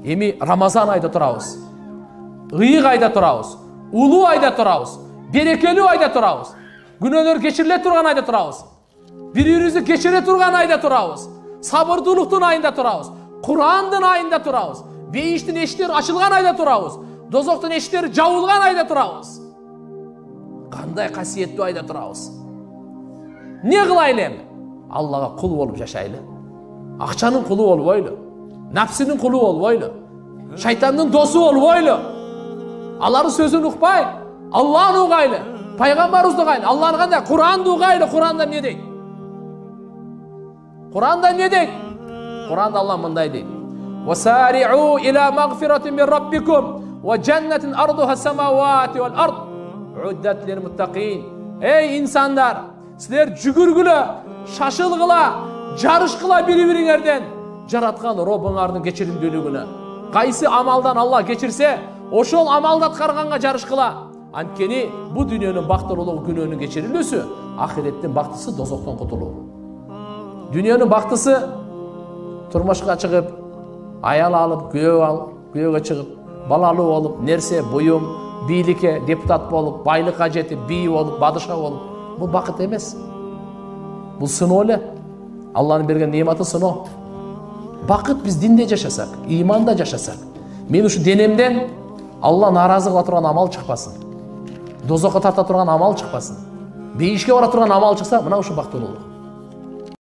Эми Рамазан айда турабыз. Ыйык айда турабыз. Улуу айда турабыз. Берекелүү айда турабыз. Күнөөлөр кечириле турган айда турабыз. Бири-бирибизди кечире турган айда турабыз. Сабырдуулуктун айында турабыз. Курандын айында турабыз. Бейиштин эшиктери ачылган айда турабыз. Дозоктун эшиктери жабылган айда турабыз. Кандай касиеттүү айда турабыз. Не кылайлы эми? Аллага кул болуп жашайлы. Акчанын кулу болбойлу. Напсинин кулу болбойлу. Шайтандын досу болбойлу. Алардын сөзүн укпай, Алланы угайлы. Пайгамбарыбызды угайлы. Алланы кандай? Куранды угайлы. Куранда эмне дейт? Куранда эмне дейт? Куранда Алла мындай дейт. وَسَارِعُوا إِلَى مَغْفِرَةٍ مِنْ رَبِّكُمْ وَجَنَّةٍ أَرْضُهَا السَّمَاوَاتِ وَالْأَرْضِ عُدَّتْ لِلْمُتَّقِينَ. Ey insanlar, sizler жүгүргүлө, шашылгыла, жарышкыла бири-бириңерден жараткан Робуңардын кечиримдүүлүгүнө. Кайсы амалдан Алла кечирсе, ошол амалды аткарганга жарышкыла. Анткени бу дүйнөнүн бактылуулугу күнөөнүн кечирилүүсү, ахиреттин бактысы дозоктон кутулуу. Дүйнөнүн бактысы турмушка чыгып, аял алып, күйөөгө чыгып, балалуу болуп, нерсе, буюм, бийликке депутат болуп, байлыкка жетип, бий болуп, бадыша болуп. Бул бакыт эмес. Бул сыноо эле. Алланын берген нематы сыноо. Бакыт биз динде жашасак, иманда жашасак. Мен ушу денемден Алла наразы кыла турган амал чыкпасын. Дозокко тарта турган амал чыкпасын. Бейишке бара турган амал чыкса, мына ушу бактылуулук.